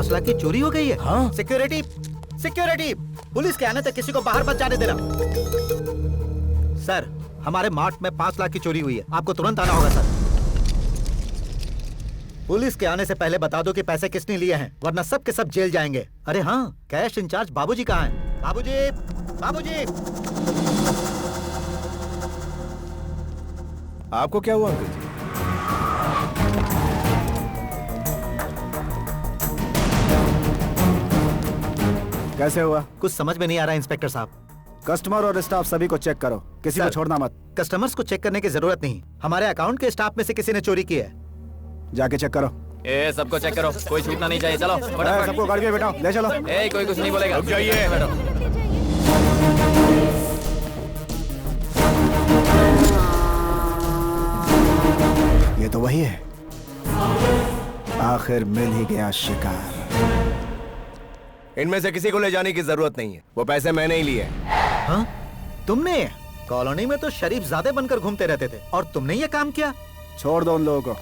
5 लाख की चोरी हो गई है। हाँ। सिक्योरिटी, सिक्योरिटी, पुलिस के आने तक किसी को बाहर मत जाने देना। सर, हमारे मार्ट में 5 लाख की चोरी हुई है, आपको तुरंत आना होगा सर। पुलिस के आने से पहले बता दो कि पैसे किसने लिए हैं, वरना सब के सब जेल जाएंगे। अरे हाँ, कैश इंचार्ज बाबूजी कहाँ हैं? बाबूजी, बाबूजी। आपको क्या हुआ अंकल जी? कैसे हुआ? कुछ समझ में नहीं आ रहा इंस्पेक्टर साहब। कस्टमर और स्टाफ सभी को चेक करो, किसी को छोड़ना मत। कस्टमर्स को चेक करने की जरूरत नहीं, हमारे अकाउंट के स्टाफ में से किसी ने चोरी की है। जाके चेक करो। सबको चेक करो, कोई छूटना नहीं चाहिए। चलो फटाफट। सबको गाड़ी में बैठाओ, ले चलो। कोई कुछ नहीं बोलेगा। रुक जाइए। बैठो। ये तो वही है, आखिर मिल ही गया शिकार। इनमें से किसी को ले जाने की जरूरत नहीं है, वो पैसे मैंने ही लिए। हाँ? तुमने? कॉलोनी में तो शरीफ ज़ादे बनकर घूमते रहते थे और तुमने ये काम किया? छोड़ दो उन लोगों को,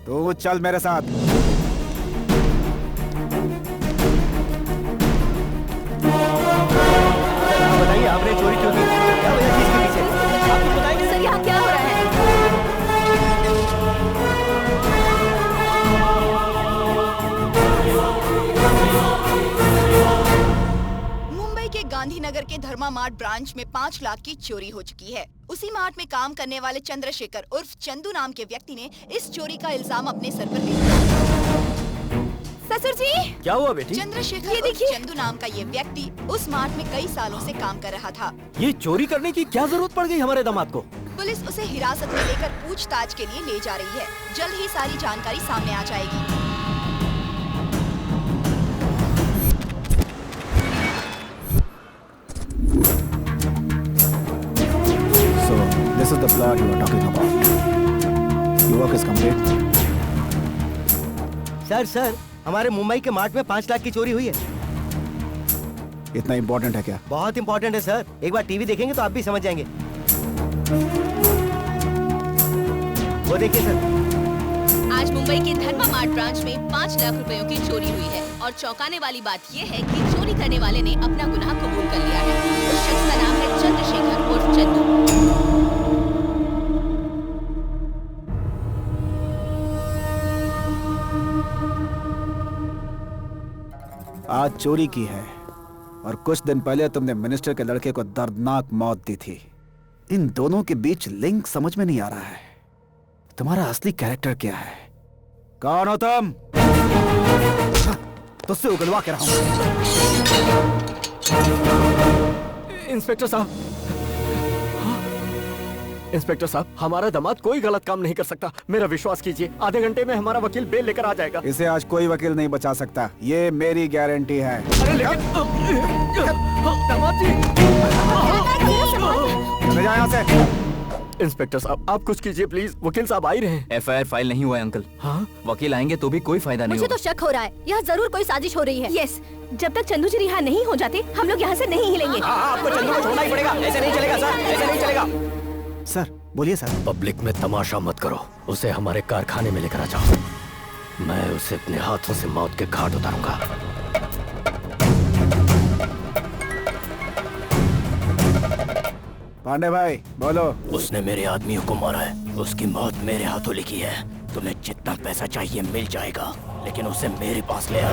तू चल मेरे साथ। बताइए, आपने चोरी क्यों की? क्या वजह थी इसके पीछे? आप कुछ बताएंगे? सर, यहाँ क्या हो रहा है? मुंबई के गांधीनगर के धर्मा मार्ट ब्रांच में 5 लाख की चोरी हो चुकी है। उसी मार्ट में काम करने वाले चंद्रशेखर उर्फ चंदू नाम के व्यक्ति ने इस चोरी का इल्जाम अपने सर पर ले लिया। ससुर जी, क्या हुआ बेटी? चंद्रशेखर उर्फ चंदू नाम का ये व्यक्ति उस मार्ट में कई सालों से काम कर रहा था। ये चोरी करने की क्या जरूरत पड़ गई हमारे दामाद को? पुलिस उसे हिरासत में लेकर पूछताछ के लिए ले जा रही है। जल्द ही सारी जानकारी सामने आ जाएगी। This is the plot you were talking about. Your work is complete. Sir, हमारे मुंबई के मार्ट में 5 लाख की चोरी हुई है। इतना इम्पोर्टेंट है क्या? बहुत इम्पोर्टेंट है सर, एक बार टीवी देखेंगे तो आप भी समझ जाएंगे। वो देखिए सर। आज मुंबई के धर्मा मार्ट ब्रांच में 5 लाख रुपयों की चोरी हुई है और चौंकाने वाली बात ये है कि चोरी करने वाले ने अपना गुनाह कबूल कर लिया है। उस शख्स का नाम है चंद्रशेखर उर्फ चंदू। आज चोरी की है और कुछ दिन पहले तुमने मिनिस्टर के लड़के को दर्दनाक मौत दी थी। इन दोनों के बीच लिंक समझ में नहीं आ रहा है। तुम्हारा असली कैरेक्टर क्या है? कौन हो तुम? तुझसे उगलवा के रहा हूं। इंस्पेक्टर साहब, इंस्पेक्टर साहब, हमारा दामाद कोई गलत काम नहीं कर सकता। मेरा विश्वास कीजिए, आधे घंटे में हमारा वकील बेल लेकर आ जाएगा। इसे आज कोई वकील नहीं बचा सकता, ये मेरी गारंटी है। अरे लेकिन दामाद जी, चले जाओ यहाँ से। इंस्पेक्टर साहब, आप कुछ कीजिए प्लीज। वकील साहब आ ही रहे हैं। FIR फाइल नहीं हुआ है अंकल। हाँ? वकील आएंगे तो भी कोई फायदा नहीं मुझे होगा। तो शक हो रहा है, यहाँ जरूर कोई साजिश हो रही है। यस, जब तक चंदू जी रिहा नहीं हो जाते हम लोग यहाँ से नहीं हिलेंगे। आपको चंदू को छोड़ना ही पड़ेगा, ऐसे नहीं चलेगा सर, ऐसे नहीं चलेगा। सर बोलिए सर। पब्लिक में तमाशा मत करो, उसे हमारे कारखाने में लेकर आ जाओ। मैं उसे अपने हाथों से मौत के घाट उतारूंगा। पांडे भाई बोलो। उसने मेरे आदमियों को मारा है, उसकी मौत मेरे हाथों लिखी है। तुम्हें जितना पैसा चाहिए मिल जाएगा, लेकिन उसे मेरे पास ले आओ।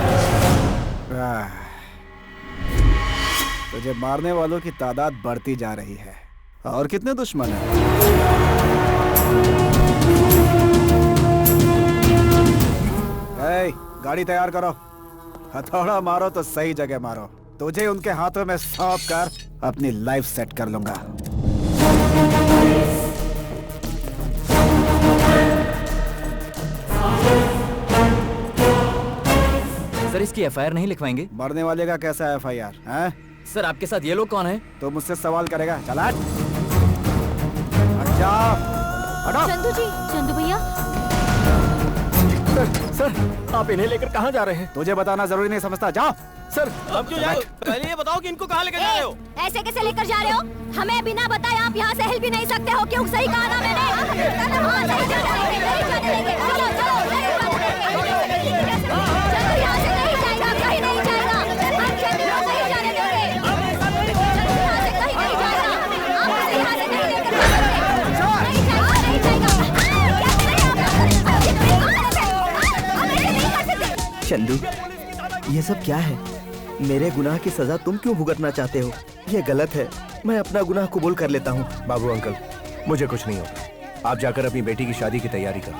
तुझे मारने वालों की तादाद बढ़ती जा रही है। और कितने दुश्मन हैं? गाड़ी तैयार करो। हथौड़ा मारो तो सही जगह मारो। तुझे उनके हाथों में सौंप कर अपनी लाइफ सेट कर लूंगा। सर, इसकी FIR नहीं लिखवाएंगे? मरने वाले का कैसा FIR है? सर, आपके साथ ये लोग कौन है? तो मुझसे सवाल करेगा? चला हट जाओ। हटो। चंदू जी, चंदू भैया। सर, आप इन्हें लेकर कहाँ जा रहे हैं? तुझे बताना जरूरी नहीं समझता, जाओ। सर, आप क्यों जा रहे हो? पहले ये बताओ कि इनको कहाँ लेकर जा रहे हो? ऐसे कैसे लेकर जा रहे हो? हमें बिना बताए आप यहाँ से हिल भी नहीं सकते हो। क्यों? सही कहा ना मैंने? हाँ, सही जाने देंगे, सही जाने देंगे। चलो, चलो, चंदू, ये सब क्या है? मेरे गुनाह की सजा तुम क्यों भुगतना चाहते हो? ये गलत है। मैं अपना गुनाह कबूल कर लेता हूँ। बाबू अंकल, मुझे कुछ नहीं होता। आप जाकर अपनी बेटी की शादी की तैयारी करो।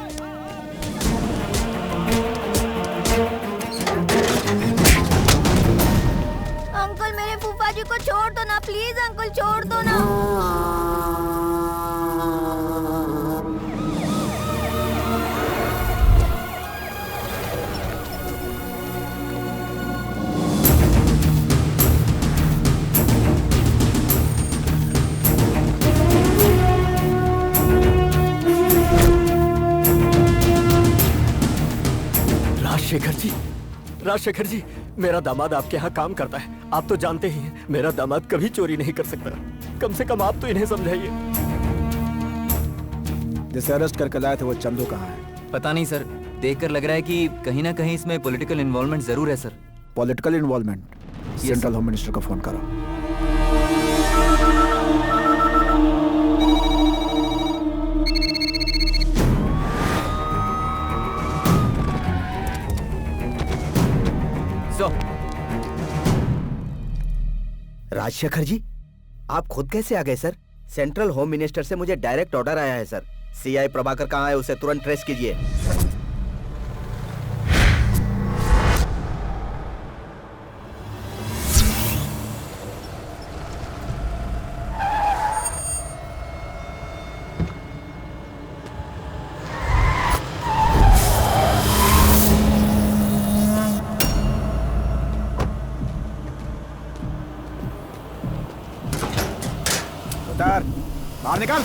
अंकल, मेरे फूफा जी को छोड़ दो ना, प्लीज अंकल, छोड़ दो ना। राजशेखर जी, मेरा दामाद आपके यहाँ काम करता है। आप तो जानते ही हैं, मेरा दामाद कभी चोरी नहीं कर सकता। कम से कम आप तो इन्हें समझाइए। जिसे अरेस्ट करके लाए थे वो चंदू कहाँ है? पता नहीं सर, देखकर लग रहा है कि कहीं ना कहीं इसमें पॉलिटिकल इन्वॉल्वमेंट जरूर है sir. Political involvement? Central home minister को फोन करो। राजशेखर जी, आप खुद कैसे आ गए सर? सेंट्रल होम मिनिस्टर से मुझे डायरेक्ट ऑर्डर आया है सर। सीआई प्रभाकर कहाँ है, उसे तुरंत ट्रेस कीजिए। बाहर निकल।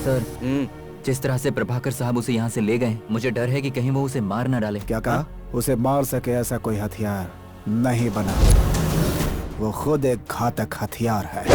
सर, जिस तरह से प्रभाकर साहब उसे यहाँ से ले गए, मुझे डर है कि कहीं वो उसे मार न डाले। क्या कहा? उसे मार सके ऐसा कोई हथियार नहीं बना। वो खुद एक घातक हथियार है।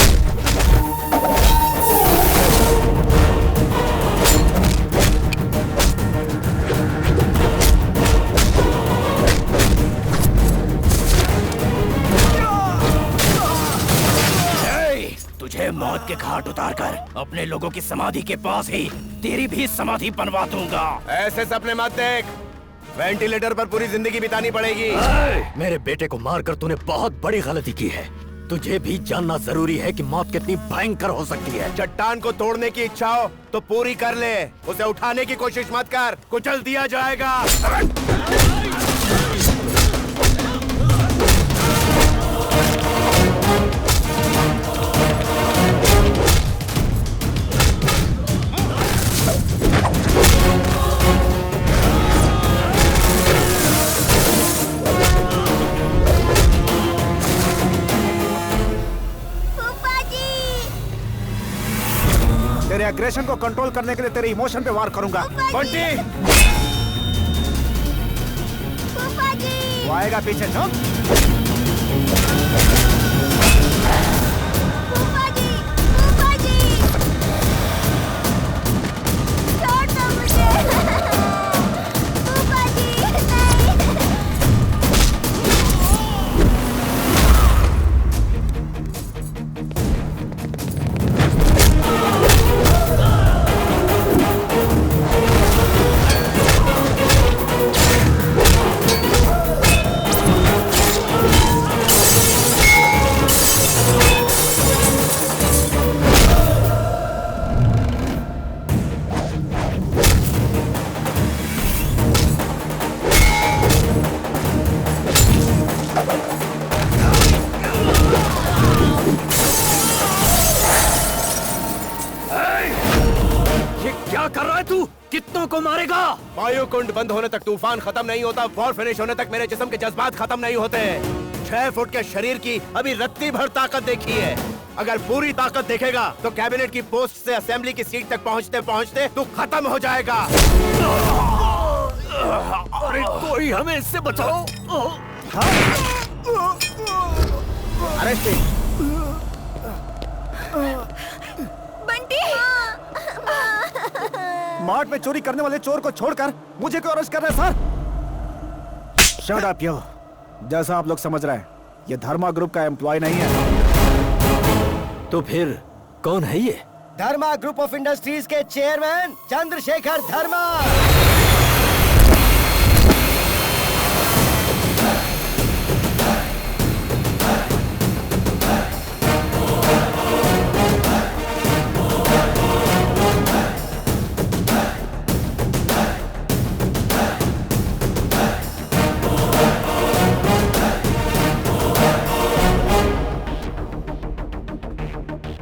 तुझे मौत के घाट उतारकर अपने लोगों की समाधि के पास ही तेरी भी समाधि बनवा दूंगा। ऐसे सपने मत देख, वेंटिलेटर पर पूरी जिंदगी बितानी पड़ेगी। मेरे बेटे को मारकर तूने बहुत बड़ी गलती की है। तुझे भी जानना जरूरी है कि मौत कितनी भयंकर हो सकती है। चट्टान को तोड़ने की इच्छा हो तो पूरी कर ले, उसे उठाने की कोशिश मत कर, कुचल दिया जाएगा। तेरे एग्रेशन को कंट्रोल करने के लिए तेरे इमोशन पे वार करूंगा। बंटी, वो आएगा पीछे। चुप। कितनों को मारेगा? वायु कुंड बंद होने तक तूफान खत्म नहीं होता, वॉर फिनिश होने तक मेरे जिस्म के जज्बात खत्म नहीं होते। 6 फुट के शरीर की अभी रत्ती भर ताकत देखी है। अगर पूरी ताकत देखेगा तो कैबिनेट की पोस्ट से असेंबली की सीट तक पहुंचते पहुंचते तू खत्म हो जाएगा। अरे कोई हमें इससे बचाओ। अरेस्ट। बंटी, मार्ट में चोरी करने वाले चोर को छोड़कर मुझे क्यों अरेस्ट कर रहे हैं सर? शट अप यो। जैसा आप लोग समझ रहे हैं, ये धर्मा ग्रुप का एम्प्लॉय नहीं है। तो फिर कौन है ये? धर्मा ग्रुप ऑफ इंडस्ट्रीज के चेयरमैन चंद्रशेखर धर्मा।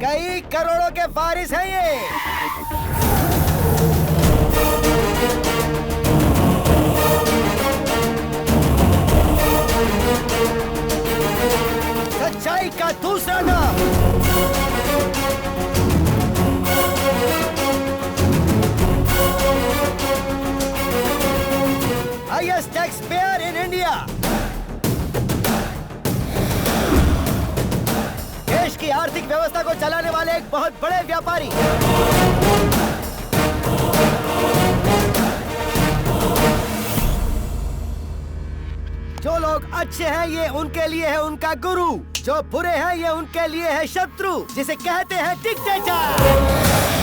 कई करोड़ों के वारिस हैं ये। सच्चाई का दूसरा नाम। Highest tax payer in India. देश की आर्थिक व्यवस्था को चलाने वाले एक बहुत बड़े व्यापारी। जो लोग अच्छे हैं ये उनके लिए है उनका गुरु, जो बुरे हैं ये उनके लिए है शत्रु, जिसे कहते हैं डिक्टेटर।